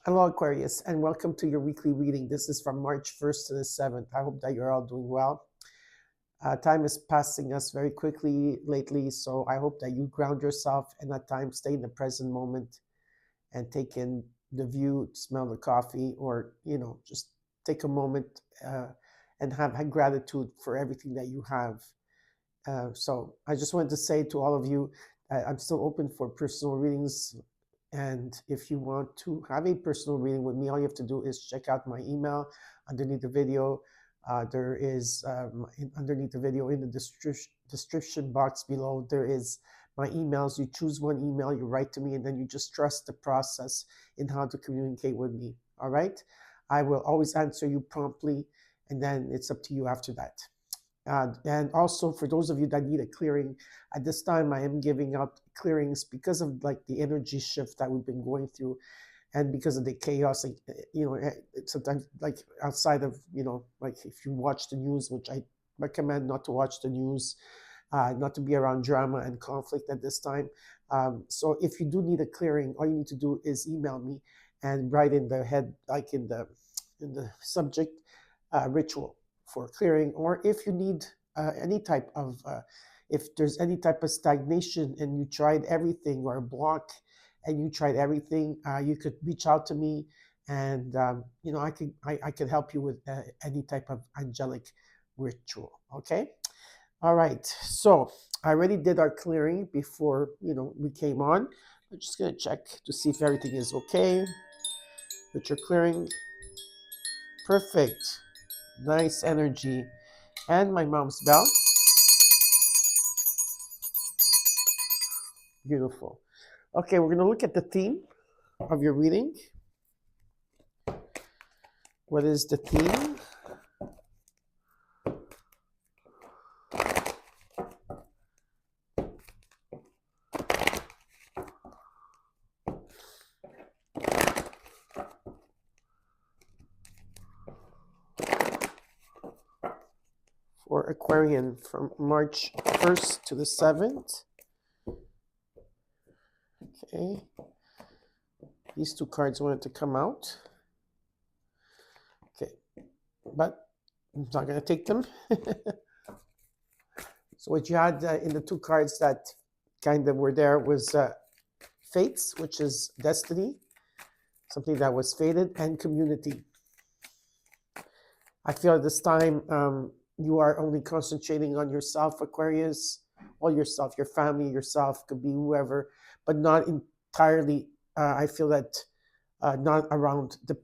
Hello, Aquarius, and welcome to your weekly reading. This is from March 1st to the 7th. I hope that you're all doing well. Time is passing us very quickly lately, so I hope that you ground yourself and at times stay in the present moment and take in the view, smell the coffee, or, just take a moment and have gratitude for everything that you have. So I just wanted to say to all of you, I'm still open for personal readings. And if you want to have a personal reading with me, all you have to do is check out my email underneath the video. There is underneath the video in the description box below, there is my emails. You choose one email, you write to me, and then you just trust the process in how to communicate with me. All right? I will always answer you promptly, and then it's up to you after that. And also for those of you that need a clearing, at this time I am giving out clearings because of like the energy shift that we've been going through, and because of the chaos. Sometimes like outside of like if you watch the news, which I recommend not to watch the news, not to be around drama and conflict at this time. So if you do need a clearing, all you need to do is email me and write in the head, like in the subject, ritual for clearing. Or if you need any type of if there's any type of stagnation and you tried everything, or a block and you tried everything, you could reach out to me, and I could help you with any type of angelic ritual. Okay. All right, so I already did our clearing before we came on. I'm just gonna check to see if everything is okay with your clearing. Perfect. Nice energy. And my mom's bell. Beautiful. Okay, we're going to look at the theme of your reading. What is the theme? For Aquarian from March 1st to the 7th. Okay. These two cards wanted to come out. Okay. But I'm not going to take them. So what you had in the two cards that kind of were there was fates, which is destiny, something that was fated, and community. I feel at this time you are only concentrating on yourself, Aquarius, all yourself, your family, yourself, could be whoever, but not entirely. I feel that not around the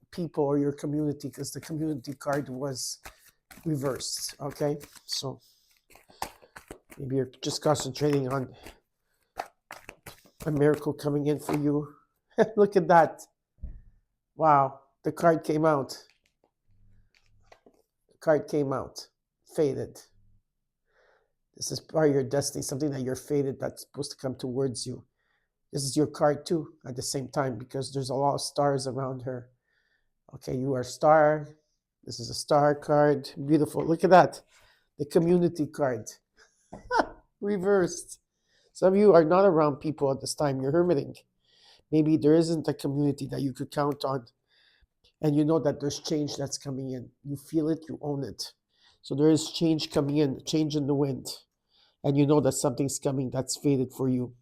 people or your community, because the community card was reversed. Okay, so maybe you're just concentrating on a miracle coming in for you. Look at that. Wow, the card came out. Card came out, fated. This is part of your destiny, something that you're fated that's supposed to come towards you. This is your card too at the same time, because there's a lot of stars around her. Okay, you are a star. This is a star card. Beautiful. Look at that. The community card. Reversed. Some of you are not around people at this time. You're hermiting. Maybe there isn't a community that you could count on. And you know that there's change that's coming in. You feel it, you own it. So there is change coming in, change in the wind. And you know that something's coming that's fated for you.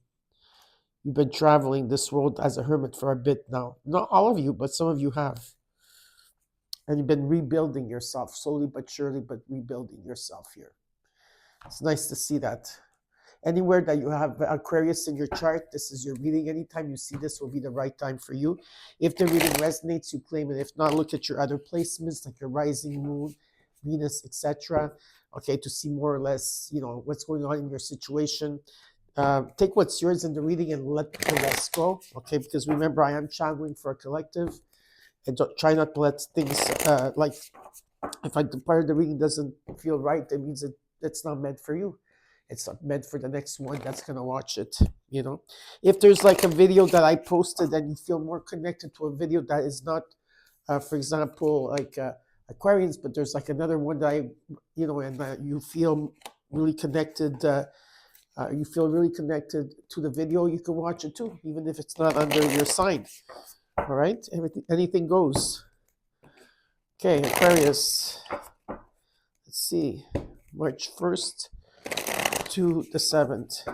You've been traveling this road as a hermit for a bit now. Not all of you, but some of you have. And you've been rebuilding yourself, slowly but surely, but rebuilding yourself here. It's nice to see that. Anywhere that you have Aquarius in your chart, this is your reading. Anytime you see this will be the right time for you. If the reading resonates, you claim it. If not, look at your other placements, like your rising moon, Venus, etc. Okay, to see more or less, what's going on in your situation. Take what's yours in the reading and let the rest go. Okay, because remember, I am channeling for a collective. And try not to let things like if the part of the reading doesn't feel right, that means it's not meant for you. It's not meant for the next one that's going to watch it, If there's like a video that I posted and you feel more connected to a video that is not, for example, like Aquarians, but there's like another one that and you feel really connected, to the video, you can watch it too, even if it's not under your sign. All right, anything goes. Okay, Aquarius. Let's see, March 1st to the 7th.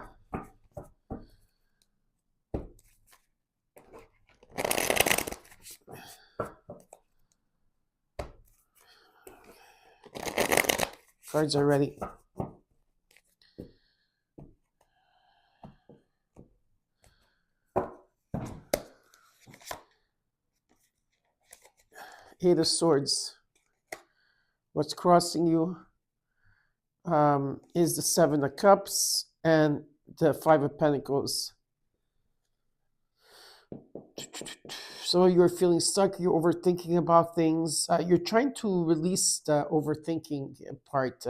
Cards are ready. Eight of Swords. What's crossing you is the Seven of Cups and the Five of Pentacles. So you're feeling stuck, you're overthinking about things. You're trying to release the overthinking part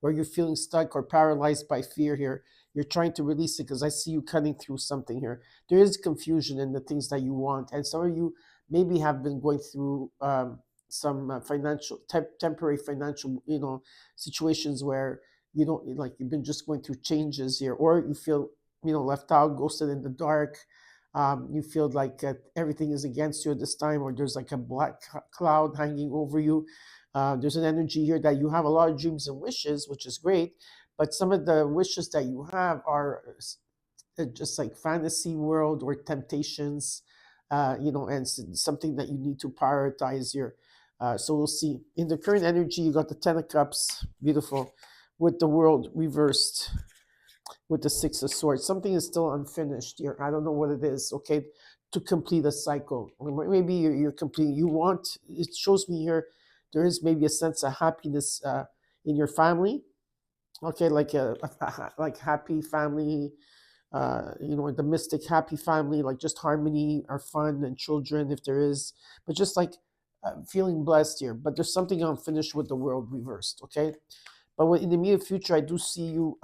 where you're feeling stuck or paralyzed by fear here. You're trying to release it because I see you cutting through something here. There is confusion in the things that you want. And some of you maybe have been going through some temporary financial, situations where you don't, like, you've been just going through changes here, or you feel, left out, ghosted in the dark. You feel like everything is against you at this time, or there's like a black cloud hanging over you. There's an energy here that you have a lot of dreams and wishes, which is great, but some of the wishes that you have are just like fantasy world or temptations, and something that you need to prioritize here. So we'll see. In the current energy, you got the Ten of Cups, beautiful, with the World reversed, with the Six of Swords. Something is still unfinished here. I don't know what it is, okay, to complete a cycle. Or maybe you're completing, it shows me here, there is maybe a sense of happiness in your family, okay, like like happy family, the mystic happy family, like just harmony or fun and children if there is, but just like feeling blessed here. But there's something unfinished with the World reversed, okay? But in the immediate future, I do see you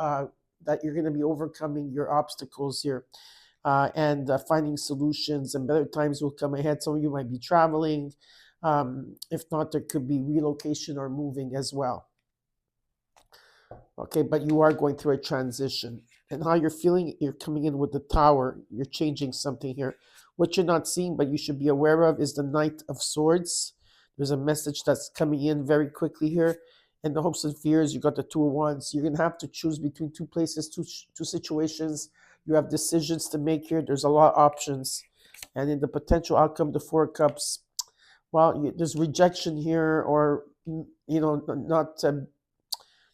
that you're going to be overcoming your obstacles here and finding solutions, and better times will come ahead. Some of you might be traveling. If not, there could be relocation or moving as well. Okay, but you are going through a transition. And how you're feeling, you're coming in with the Tower. You're changing something here. What you're not seeing, but you should be aware of, is the Knight of Swords. There's a message that's coming in very quickly here. In the hopes and fears, you got the Two of Wands. You're going to have to choose between two places, two situations. You have decisions to make here. There's a lot of options. And in the potential outcome, the Four of Cups, well, there's rejection here, or, not...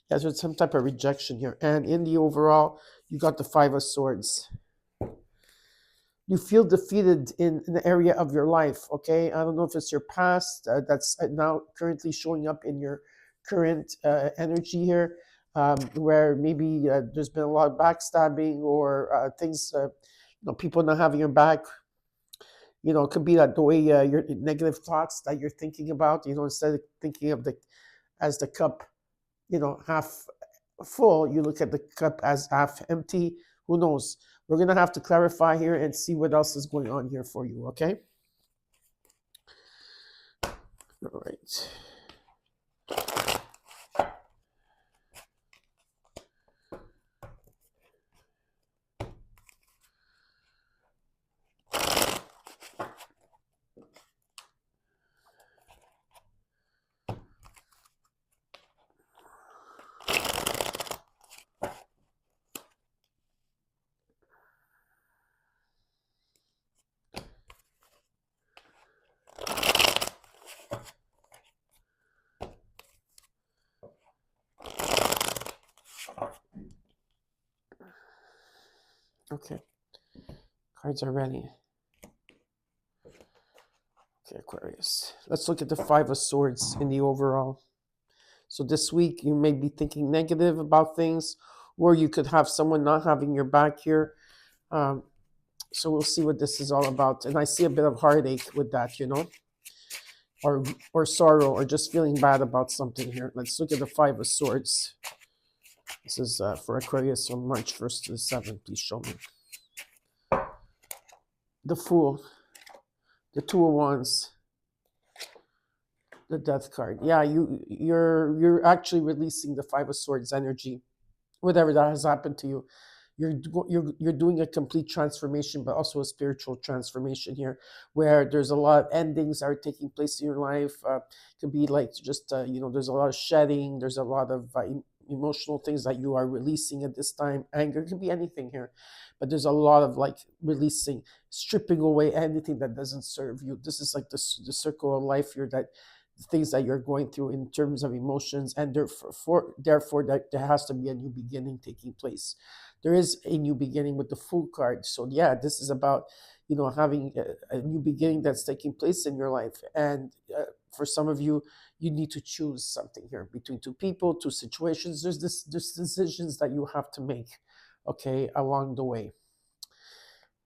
there's some type of rejection here. And in the overall, you got the Five of Swords. You feel defeated in an area of your life, okay? I don't know if it's your past that's now currently showing up in your current energy here, where maybe there's been a lot of backstabbing or things, people not having your back. It could be that the way your negative thoughts that you're thinking about, instead of thinking of as the cup, half full, you look at the cup as half empty. Who knows? We're going to have to clarify here and see what else is going on here for you, okay? All right. Okay. Cards are ready. Okay, Aquarius. Let's look at the Five of Swords in the overall. So this week, you may be thinking negative about things, or you could have someone not having your back here. So we'll see what this is all about. And I see a bit of heartache with that, or sorrow, or just feeling bad about something here. Let's look at the Five of Swords. This is for Aquarius on March 1st to the 7th. Please show me. The Fool, the Two of Wands, the Death card. Yeah, you're actually releasing the Five of Swords energy. Whatever that has happened to you, you're doing a complete transformation, but also a spiritual transformation here, where there's a lot of endings that are taking place in your life. It could be like just there's a lot of shedding, there's a lot of emotional things that you are releasing at this time. Anger, it could be anything here, but there's a lot of like releasing, stripping away anything that doesn't serve you. This is like the circle of life here, that things that you're going through in terms of emotions, and therefore that there has to be a new beginning taking place. There is a new beginning with the Fool card. So yeah, this is about having a new beginning that's taking place in your life. And for some of you, you need to choose something here between two people, two situations. There's decisions that you have to make, okay, along the way.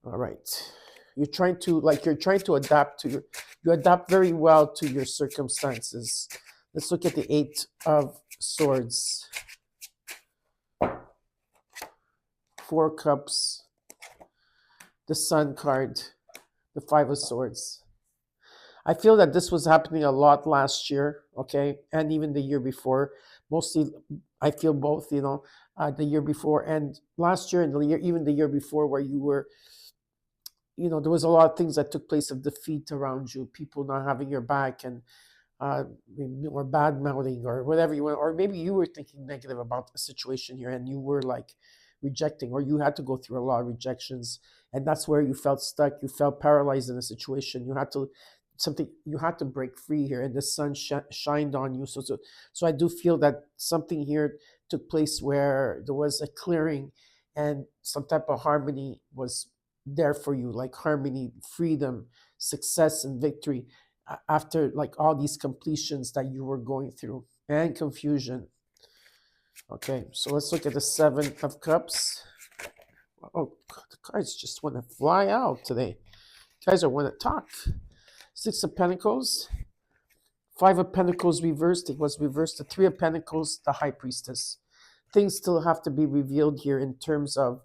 All right. You're trying to adapt to you adapt very well to your circumstances. Let's look at the 8 of Swords, 4 Cups, the Sun card, the 5 of Swords. I feel that this was happening a lot last year, okay, and even the year before. Mostly, I feel both, the year before and last year, and even the year before, where you were, there was a lot of things that took place of defeat around you, people not having your back, and or bad mouthing, or whatever you want, or maybe you were thinking negative about the situation here, and you were like rejecting, or you had to go through a lot of rejections, and that's where you felt stuck. You felt paralyzed in a situation. You had to break free here, and the sun shined on you. So I do feel that something here took place where there was a clearing, and some type of harmony was there for you, like harmony, freedom, success, and victory after like all these completions that you were going through, and confusion. Okay, so let's look at the 7 of Cups. Oh, the cards just want to fly out today. You guys are want to talk. 6 of Pentacles, 5 of Pentacles reversed. It was reversed. The 3 of Pentacles, the High Priestess. Things still have to be revealed here in terms of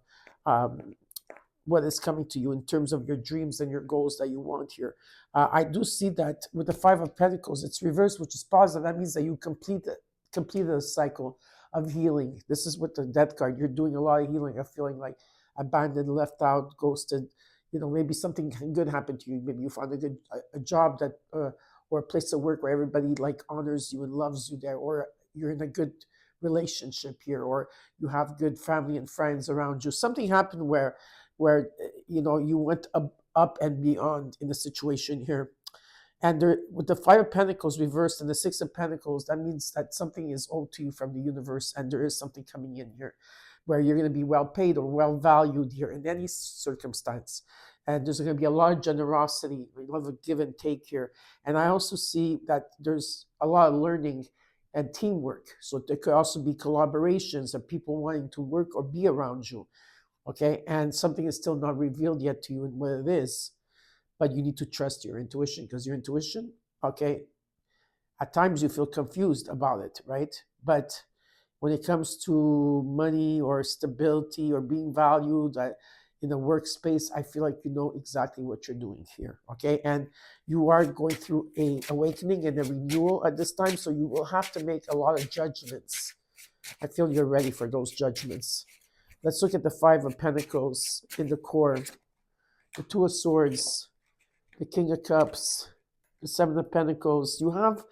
what is coming to you, in terms of your dreams and your goals that you want here. I do see that with the 5 of Pentacles, it's reversed, which is positive. That means that you completed a cycle of healing. This is with the Death card. You're doing a lot of healing of feeling like abandoned, left out, ghosted. Maybe something good happened to you. Maybe you found a job that or a place of work where everybody like honors you and loves you there, or you're in a good relationship here, or you have good family and friends around you. Something happened where you went up and beyond in the situation here. And there, with the 5 of Pentacles reversed and the 6 of Pentacles, that means that something is owed to you from the universe, and there is something coming in here where you're going to be well paid or well valued here in any circumstance. And there's going to be a lot of generosity, a lot of give and take here. And I also see that there's a lot of learning and teamwork. So there could also be collaborations of people wanting to work or be around you. Okay, and something is still not revealed yet to you and what it is, but you need to trust your intuition, because your intuition, okay, at times you feel confused about it, right? But when it comes to money or stability or being valued in a workspace, I feel like you know exactly what you're doing here, okay? And you are going through a awakening and a renewal at this time, so you will have to make a lot of judgments. I feel you're ready for those judgments. Let's look at the 5 of Pentacles in the core, the 2 of Swords, the King of Cups, the 7 of Pentacles. You have,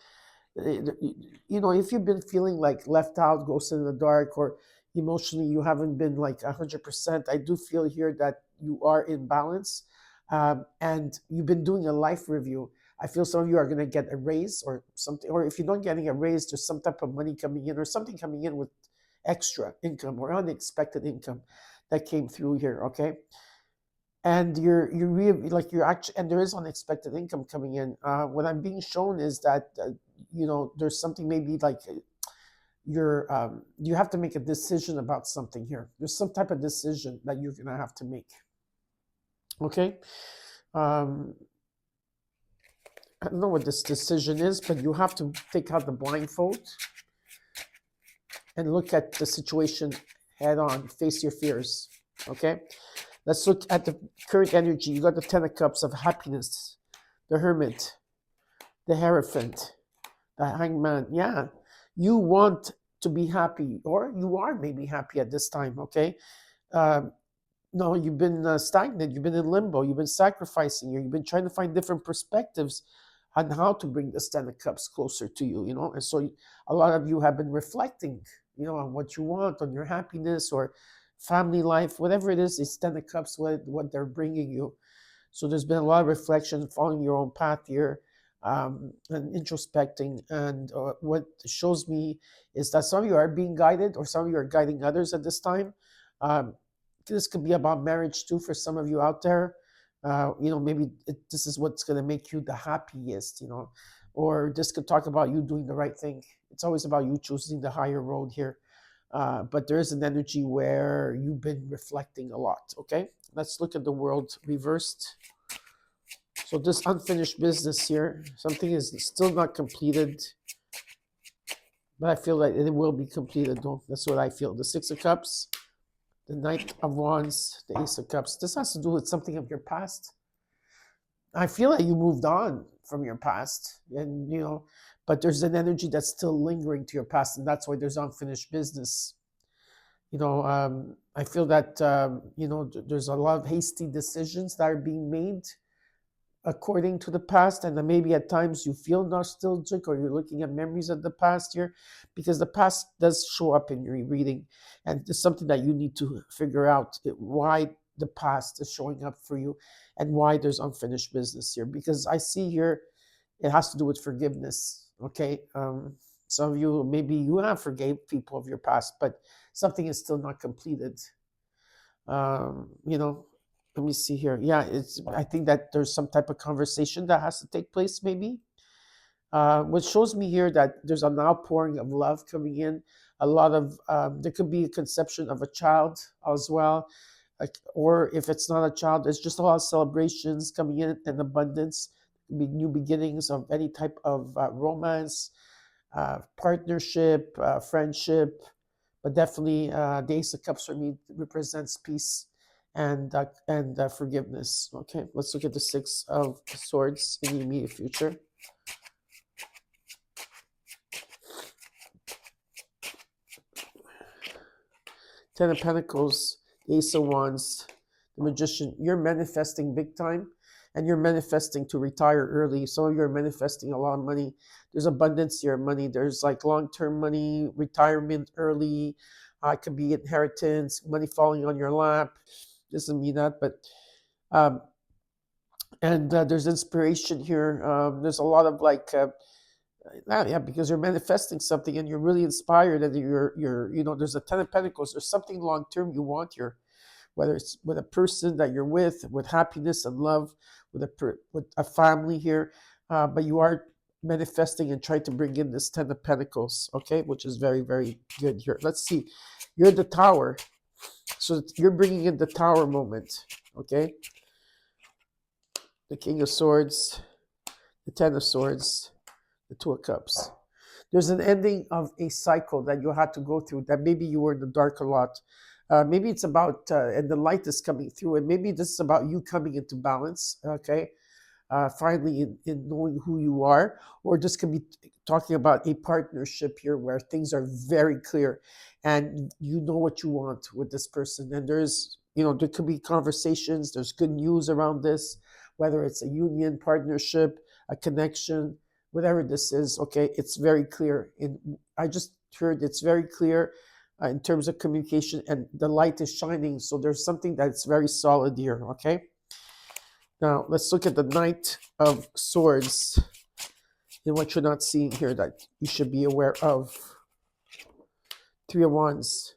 if you've been feeling like left out, ghosted in the dark, or emotionally you haven't been like 100%, I do feel here that you are in balance, and you've been doing a life review. I feel some of you are going to get a raise or something, or if you're not getting a raise, there's some type of money coming in or something coming in with extra income or unexpected income that came through here, okay? And you're actually, and there is unexpected income coming in. What I'm being shown is that there's something maybe like you have to make a decision about something here. There's some type of decision that you're gonna have to make. Okay, I don't know what this decision is, but you have to take out the blindfold and look at the situation head on, face your fears, okay? Let's look at the current energy. You got the 10 of Cups of happiness, the Hermit, the Hierophant, the Hangman. Yeah, you want to be happy, or you are maybe happy at this time, okay? uh, no, you've been stagnant. You've been in limbo. You've been sacrificing. You've been trying to find different perspectives on how to bring this Ten of Cups closer to you. And so a lot of you have been reflecting, on what you want, on your happiness or family life, whatever it is. It's Ten of Cups what they're bringing you. So there's been a lot of reflection, following your own path here, and introspecting. And what shows me is that some of you are being guided, or some of you are guiding others at this time. Um, this could be about marriage too for some of you out there. Maybe this is what's going to make you the happiest, or this could talk about you doing the right thing. It's always about you choosing the higher road here. But there is an energy where you've been reflecting a lot. Okay, let's look at the world reversed. So this unfinished business here, something is still not completed, but I feel like it will be completed though. That's what I feel. The Six of Cups, the Knight of Wands, the Ace of Cups. This has to do with something of your past. I feel like you moved on from your past, and but there's an energy that's still lingering to your past, and that's why there's unfinished business. I feel that there's a lot of hasty decisions that are being made according to the past, and then maybe at times you feel nostalgic, or you're looking at memories of the past here, because the past does show up in your reading, and it's something that you need to figure out why the past is showing up for you, and why there's unfinished business here. Because I see here it has to do with forgiveness. Okay, some of you, maybe you have forgave people of your past, but something is still not completed. Let me see here. Yeah, I think that there's some type of conversation that has to take place, maybe. What shows me here that there's an outpouring of love coming in. A lot of there could be a conception of a child as well, like, or if it's not a child, there's just a lot of celebrations coming in abundance. New beginnings of any type of romance, partnership, friendship, but definitely the Ace of Cups for me represents peace and forgiveness. Okay, let's look at the Six of Swords in the immediate future. Ten of Pentacles, Ace of Wands, the Magician. You're manifesting big time, and you're manifesting to retire early. Some of you are manifesting a lot of money. There's abundance here of money. There's like long-term money, retirement early. It could be inheritance, money falling on your lap. Doesn't mean that, but there's inspiration here. There's a lot of because you're manifesting something and you're really inspired, and there's a Ten of Pentacles. There's something long term you want here, whether it's with a person that you're with happiness and love, with a family here, but you are manifesting and trying to bring in this Ten of Pentacles, okay, which is very, very good here. Let's see, you're the Tower, so you're bringing in the Tower moment, okay. The King of Swords, the Ten of Swords, the Two of Cups. There's an ending of a cycle that you had to go through, that maybe you were in the dark a lot. Maybe it's about, and the light is coming through, and maybe this is about you coming into balance, okay? Finally in knowing who you are, or this could be talking about a partnership here where things are very clear and you know what you want with this person. And there's, there could be conversations, there's good news around this, whether it's a union, partnership, a connection, whatever this is, okay, it's very clear. I just heard it's very clear in terms of communication, and the light is shining. So there's something that's very solid here, okay? Now, let's look at the Knight of Swords and what you're not seeing here that you should be aware of. Three of Wands,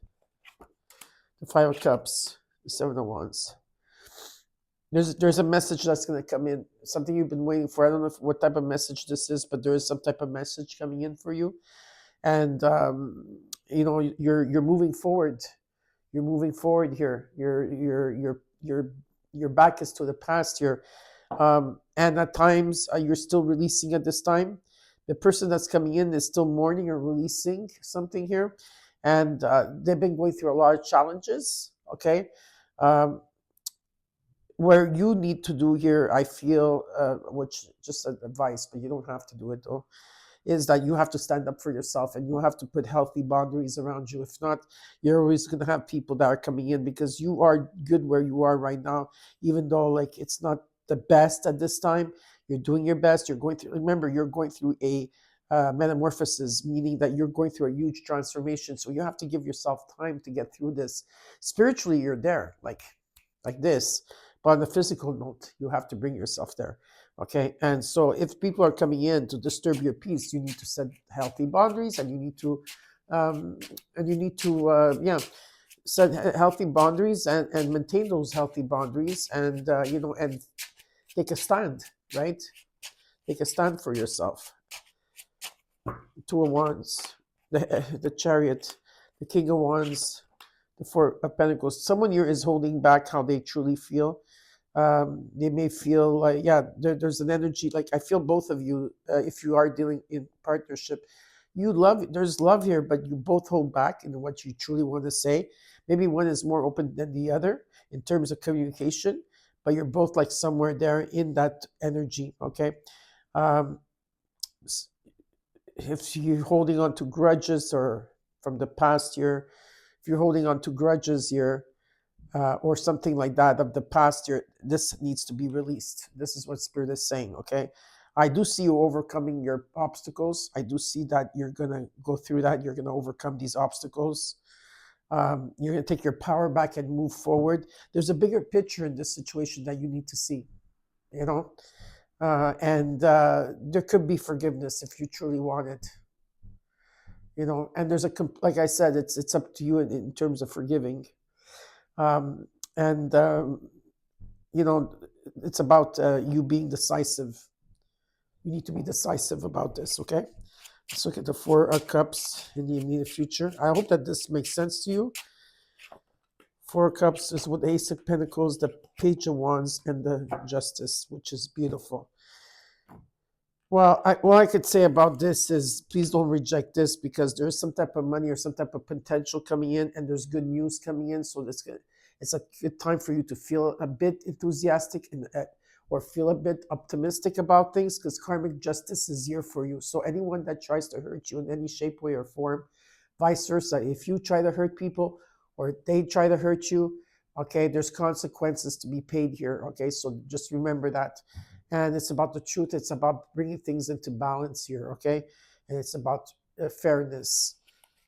the Five of Cups, the Seven of Wands. There's a message that's going to come in, something you've been waiting for. I don't know what type of message this is, but there is some type of message coming in for you, and you're moving forward. You're moving forward here. Your back is to the past here, and at times you're still releasing at this time. The person that's coming in is still mourning or releasing something here, and they've been going through a lot of challenges. Okay. Where you need to do here, I feel, which just an advice, but you don't have to do it though, is that you have to stand up for yourself and you have to put healthy boundaries around you. If not, you're always going to have people that are coming in because you are good where you are right now, even though like it's not the best at this time. You're doing your best. You're going through, remember, you're going through a metamorphosis, meaning that you're going through a huge transformation. So you have to give yourself time to get through this. Spiritually, you're there, like this. But on the physical note, you have to bring yourself there. Okay. And so if people are coming in to disturb your peace, you need to set healthy boundaries, and you need to, yeah, set healthy boundaries and maintain those healthy boundaries, and, and take a stand, right? Take a stand for yourself. Two of Wands, the Chariot, the King of Wands, the Four of Pentacles. Someone here is holding back how they truly feel. They may feel like, yeah, there's an energy, like I feel both of you, if you are dealing in partnership, there's love here, but you both hold back in what you truly want to say. Maybe one is more open than the other in terms of communication, but you're both like somewhere there in that energy, okay? If you're holding on to grudges or from the past year, if you're holding on to grudges here, or something like that of the past year, this needs to be released. This is what Spirit is saying, okay? I do see you overcoming your obstacles. I do see that you're going to go through that. You're going to overcome these obstacles. You're going to take your power back and move forward. There's a bigger picture in this situation that you need to see, you know? And there could be forgiveness if you truly want it, you know? And there's like I said, it's up to you in terms of forgiving. And it's about you being decisive. You need to be decisive about this, okay? Let's look at the Four of Cups in the immediate future. I hope that this makes sense to you. Four of Cups is with the Ace of Pentacles, the Page of Wands, and the Justice, which is beautiful. Well, what I could say about this is please don't reject this, because there's some type of money or some type of potential coming in, and there's good news coming in. So it's a good time for you to feel a bit enthusiastic or feel a bit optimistic about things, because karmic justice is here for you. So anyone that tries to hurt you in any shape, way, or form, vice versa, if you try to hurt people or they try to hurt you, okay, there's consequences to be paid here, okay? So just remember that. And it's about the truth. It's about bringing things into balance here, okay? And it's about fairness.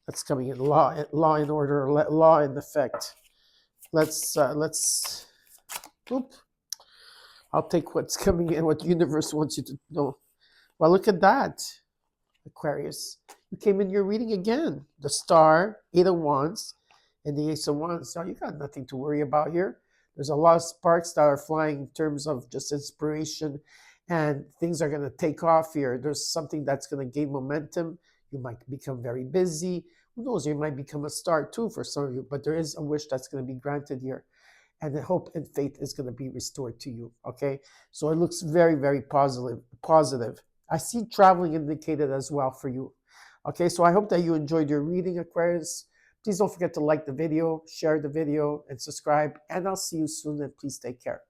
That's coming in. Law and order, law and effect. Let's I'll take what's coming in, what the universe wants you to know. Well, look at that, Aquarius. You came in your reading again. The Star, Eight of Wands, and the Ace of Wands. So you got nothing to worry about here. There's a lot of sparks that are flying in terms of just inspiration, and things are going to take off here. There's something that's going to gain momentum. You might become very busy. Who knows? You might become a star too for some of you, but there is a wish that's going to be granted here. And the hope and faith is going to be restored to you, okay? So it looks very, very positive. I see traveling indicated as well for you, okay? So I hope that you enjoyed your reading, Aquarius. Please don't forget to like the video, share the video, and subscribe. And I'll see you soon, and please take care.